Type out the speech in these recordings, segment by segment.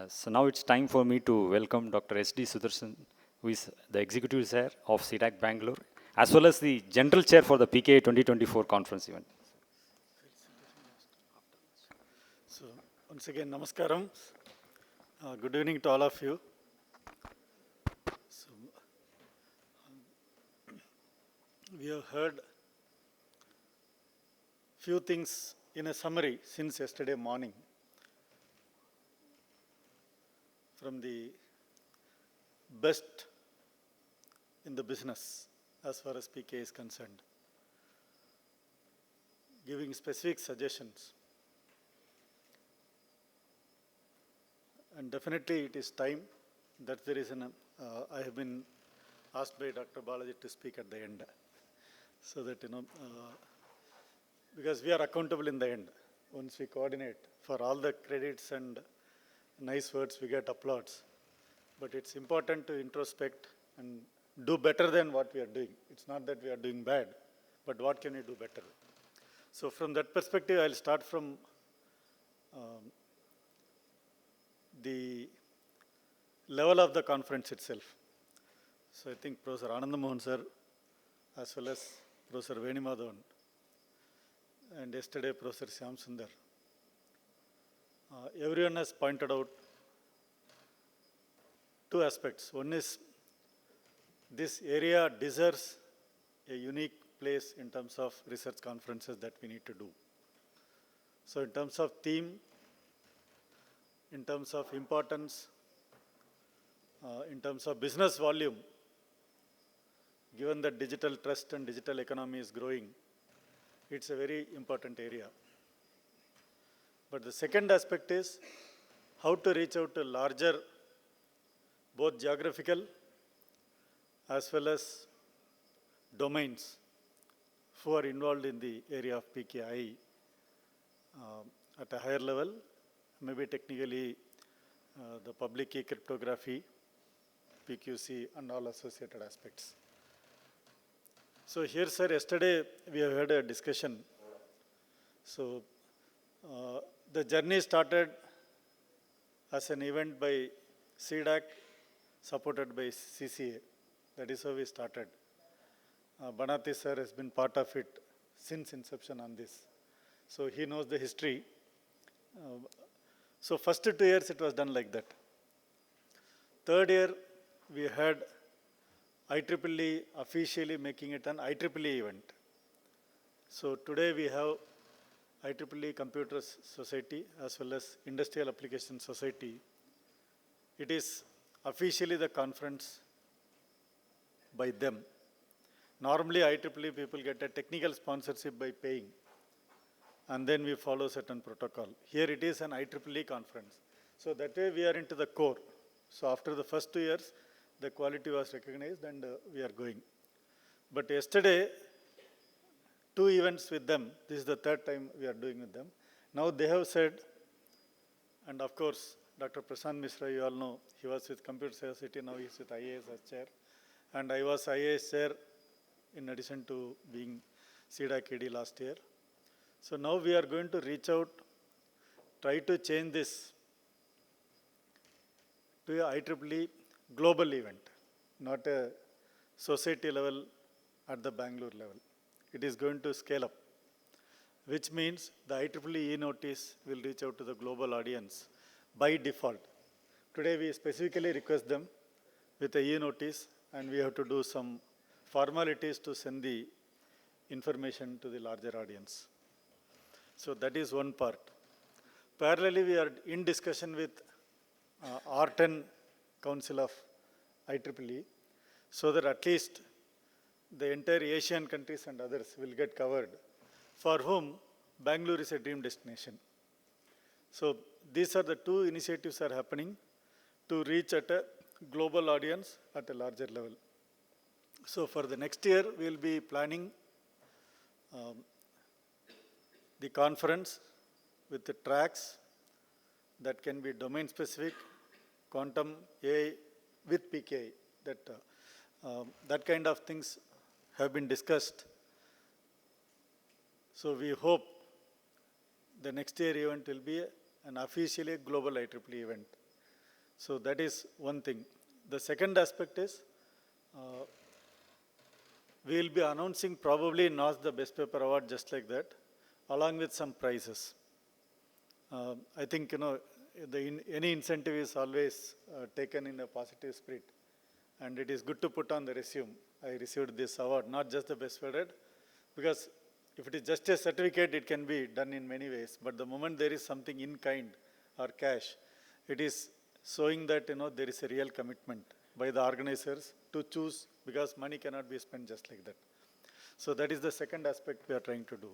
So now it's time for me to welcome Dr. S.D. Sudarsan, who is the Executive Chair of C-DAC Bangalore, as well as the General Chair for the PKA 2024 conference event. So once again, Namaskaram. Good evening to all of you. So, we have heard few things in a summary since yesterday morning from the best in the business as far as PK is concerned, giving specific suggestions. And definitely it is time. That's the reason I have been asked by Dr. Balaji to speak at the end. So that, because we are accountable in the end. Once we coordinate, for all the credits and nice words, we get applauds. But it's important to introspect and do better than what we are doing. It's not that we are doing bad, but what can we do better? So from that perspective, I'll start from the level of the conference itself. So I think Professor Anandamohan sir, as well as Professor Venimadhavan, and yesterday Professor Shyam Sundar, everyone has pointed out two aspects. One is this area deserves a unique place in terms of research conferences that we need to do. So in terms of theme, in terms of importance, in terms of business volume, given that digital trust and digital economy is growing, it's a very important area. But the second aspect is how to reach out to larger, both geographical as well as domains who are involved in the area of PKI at a higher level, maybe technically the public key cryptography, PQC, and all associated aspects. So here, sir, yesterday we have had a discussion. So the journey started as an event by C-DAC, supported by CCA. That is how we started. Banati sir has been part of it since inception on this. So he knows the history. So first 2 years it was done like that. Third year we had IEEE officially making it an IEEE event. So today we have IEEE Computer Society as well as Industrial Application Society. It is officially the conference by them. Normally IEEE people get a technical sponsorship by paying, and then we follow certain protocol. Here it is an IEEE conference. So that way we are into the core. So after the first 2 years, the quality was recognized and we are going. But yesterday, 2 events with them. This is the third time we are doing with them. Now they have said, and of course, Dr. Prashant Mishra, you all know, he was with Computer Society, now he is with IAS as chair. And I was IAS chair in addition to being C-DAC AD last year. So now we are going to reach out, try to change this to a IEEE global event, not a society level at the Bangalore level. It is going to scale up, which means the IEEE e-notice will reach out to the global audience by default. Today we specifically request them with a e-notice, and we have to do some formalities to send the information to the larger audience. So that is one part. Parallelly, we are in discussion with R10 Council of IEEE, so that at least the entire Asian countries and others will get covered, for whom Bangalore is a dream destination. So these are the two initiatives are happening to reach at a global audience at a larger level. So for the next year, we will be planning the conference with the tracks that can be domain specific, quantum, AI with PKI. That kind of things have been discussed. So we hope the next year event will be an officially global IEEE event. So that is one thing. The second aspect is we will be announcing probably not the best paper award just like that, along with some prizes. I think, any incentive is always taken in a positive spirit. And it is good to put on the resume. I received this award, not just the best award, because if it is just a certificate, it can be done in many ways. But the moment there is something in kind or cash, it is showing that, there is a real commitment by the organizers to choose, because money cannot be spent just like that. So that is the second aspect we are trying to do.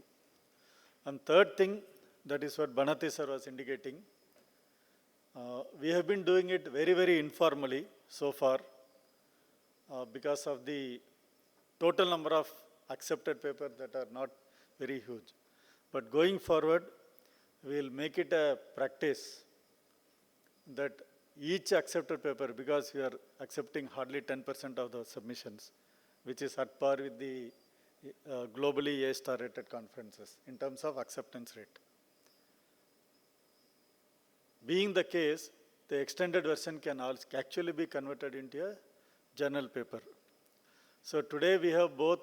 And third thing, that is what Banati sir was indicating. We have been doing it very, very informally so far because of the total number of accepted papers that are not very huge. But going forward, we will make it a practice that each accepted paper, because we are accepting hardly 10% of the submissions, which is at par with the globally A-star rated conferences in terms of acceptance rate. Being the case, the extended version can also actually be converted into a journal paper. So today we have both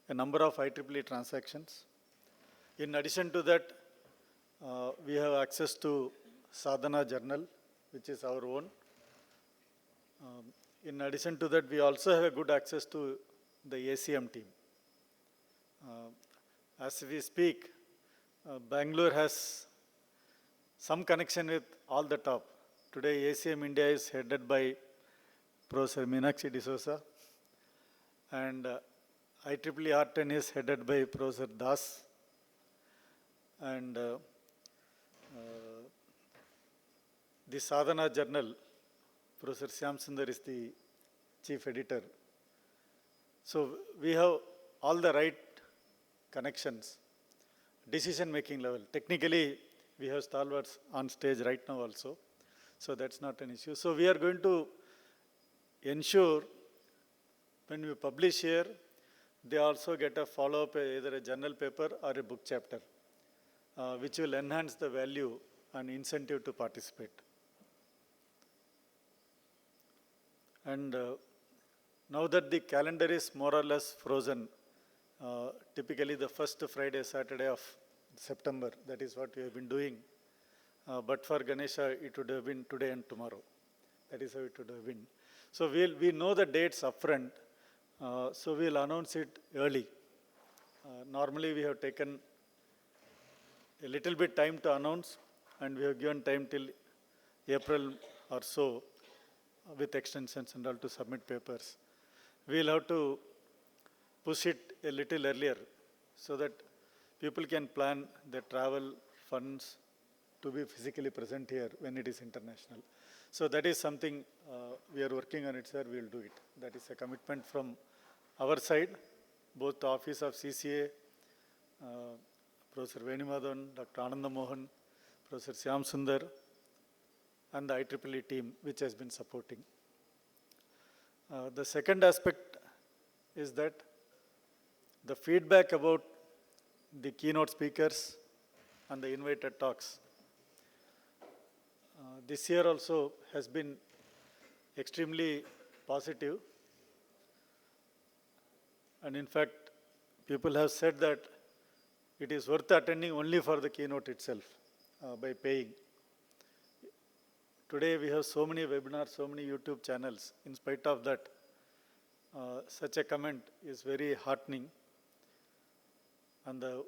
a number of IEEE transactions. In addition to that, we have access to Sadhana journal, which is our own. In addition to that, we also have a good access to the ACM team. As we speak, Bangalore has some connection with all the top. Today, ACM India is headed by Professor Meenakshi D'Souza, and IEEE R10 is headed by Professor Das, and the Sadhana journal, Professor Shyam Sundar is the chief editor. So we have all the right connections, decision-making level. Technically, we have stalwarts on stage right now also, so that's not an issue. So we are going to ensure when we publish here, they also get a follow-up, either a journal paper or a book chapter, which will enhance the value and incentive to participate. And now that the calendar is more or less frozen, typically the first Friday, Saturday of September, that is what we have been doing. But for Ganesha, it would have been today and tomorrow. That is how it would have been. So we know the dates upfront, so we'll announce it early. Normally we have taken a little bit time to announce, and we have given time till April or so with extensions and all to submit papers. We'll have to push it a little earlier so that people can plan their travel funds to be physically present here when it is international. So that is something we are working on it, sir. We will do it. That is a commitment from our side, both the Office of CCA, Professor Venumadhan, Dr. Ananda Mohan, Professor Shyam Sundar, and the IEEE team, which has been supporting. The second aspect is that the feedback about the keynote speakers and the invited talks this year also has been extremely positive. And in fact, people have said that it is worth attending only for the keynote itself by paying. Today we have so many webinars, so many YouTube channels. In spite of that, such a comment is very heartening. And the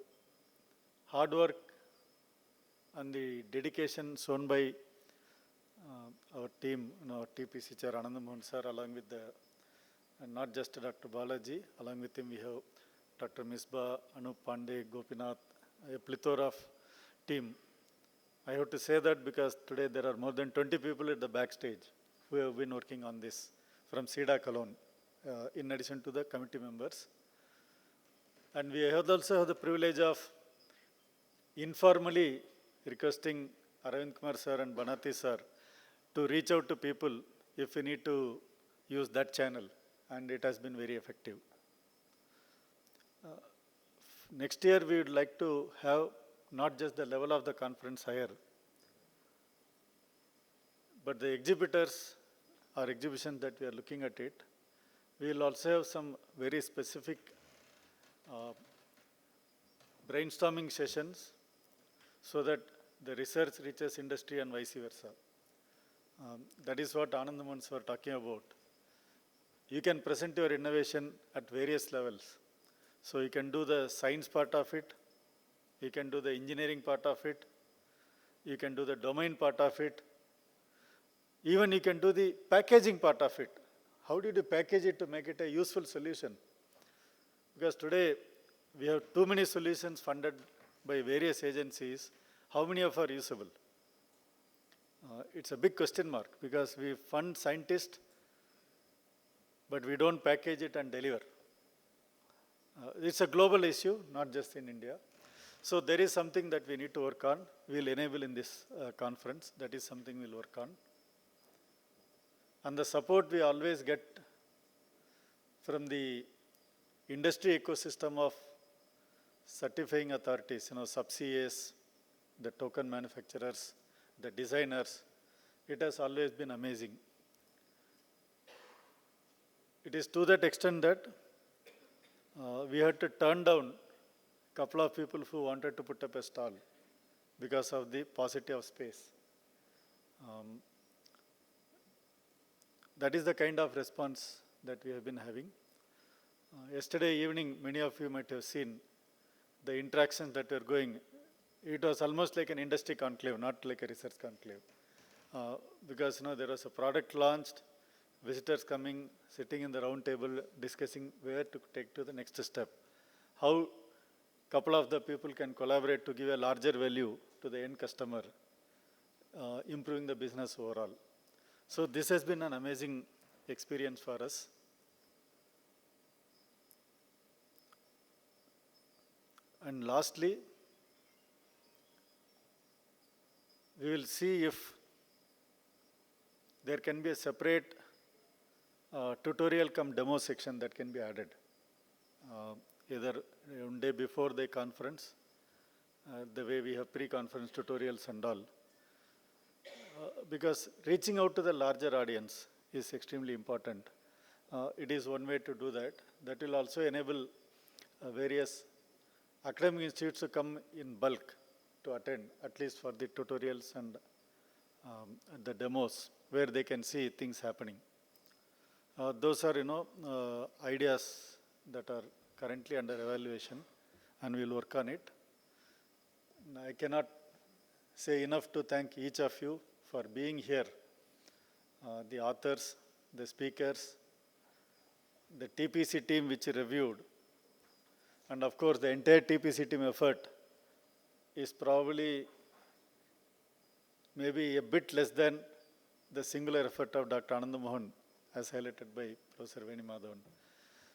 hard work and the dedication shown by our team, our TPC chair Ananda Mohan sir, along with and not just Dr. Balaji, along with him we have Dr. Misbah, Anup Pandey, Gopinath, a plethora of team. I have to say that because today there are more than 20 people at the backstage who have been working on this from C-DAC alone, in addition to the committee members. And we have also have the privilege of informally requesting Aravind Kumar sir and Banati sir to reach out to people if we need to use that channel, and it has been very effective. Next year we would like to have not just the level of the conference higher, But the exhibitors or exhibitions that we are looking at it, we will also have some very specific brainstorming sessions so that the research reaches industry and vice versa. That is what Anandamans were talking about. You can present your innovation at various levels. So you can do the science part of it, you can do the engineering part of it, you can do the domain part of it, even you can do the packaging part of it. How did you package it to make it a useful solution? Because today we have too many solutions funded by various agencies. How many of are usable? It's a big question mark because we fund scientists, but we don't package it and deliver. It's a global issue, not just in India. So there is something that we need to work on. We'll enable in this conference. That is something we'll work on. And the support we always get from the industry ecosystem of certifying authorities, sub-CAs, the token manufacturers, the designers, it has always been amazing. It is to that extent that we had to turn down a couple of people who wanted to put up a stall because of the paucity of space. That is the kind of response that we have been having. Yesterday evening, many of you might have seen the interactions that were going. It was almost like an industry conclave, not like a research conclave. Because there was a product launched, visitors coming, sitting in the round table, discussing where to take to the next step. How couple of the people can collaborate to give a larger value to the end customer, improving the business overall. So this has been an amazing experience for us. And lastly, we will see if there can be a separate tutorial come demo section that can be added. Either one day before the conference, the way we have pre-conference tutorials and all. Because reaching out to the larger audience is extremely important. It is one way to do that. That will also enable various academic institutes to come in bulk to attend, at least for the tutorials and the demos, where they can see things happening. Those are, ideas that are currently under evaluation, and we'll work on it. And I cannot say enough to thank each of you for being here, the authors, the speakers, the TPC team which reviewed, and of course the entire TPC team effort is probably maybe a bit less than the singular effort of Dr. Anand Mohan, as highlighted by Professor Veni Madhavan.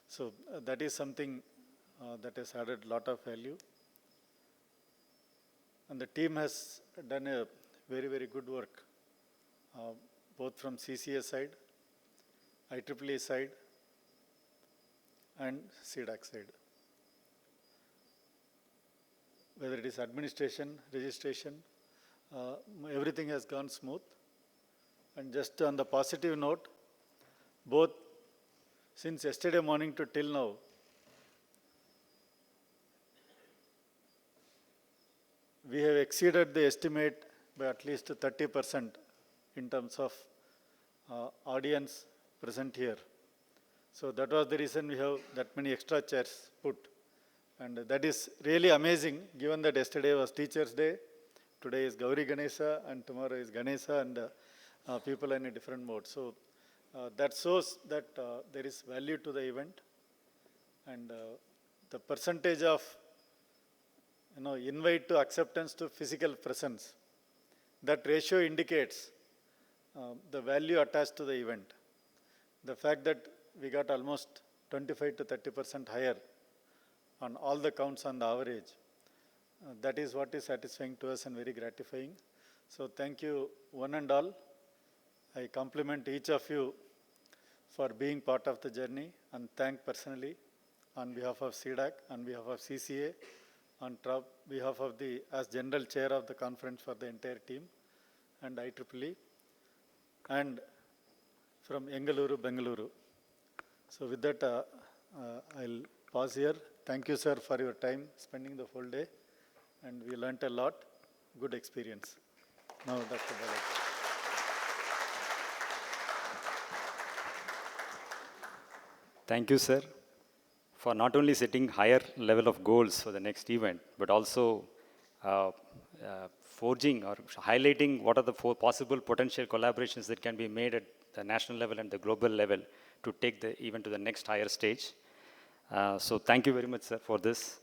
So that is something that has added a lot of value. And the team has done a very, very good work, both from CCA side, IEEE side, and C-DAC side. Whether it is administration, registration, everything has gone smooth. And just on the positive note, both since yesterday morning to till now, we have exceeded the estimate by at least 30% in terms of audience present here. So that was the reason we have that many extra chairs put. And that is really amazing, given that yesterday was Teachers' Day, today is Gauri Ganesha, and tomorrow is Ganesha, and people are in a different mode. So that shows that there is value to the event, and the percentage of invite to acceptance to physical presence, that ratio indicates the value attached to the event. The fact that we got almost 25 to 30% higher on all the counts on the average, that is what is satisfying to us and very gratifying. So thank you one and all. I compliment each of you for being part of the journey, and thank personally on behalf of C-DAC, on behalf of CCA, on behalf of as General Chair of the conference for the entire team and IEEE. and from Engaluru, Bangalore. So with that, I'll pause here. Thank you, sir, for your time, spending the whole day. And we learnt a lot. Good experience. Now, Dr. Balaji. Thank you, sir, for not only setting higher level of goals for the next event, but also forging or highlighting what are the four possible potential collaborations that can be made at the national level and the global level to take the event to the next higher stage. So thank you very much, sir, for this.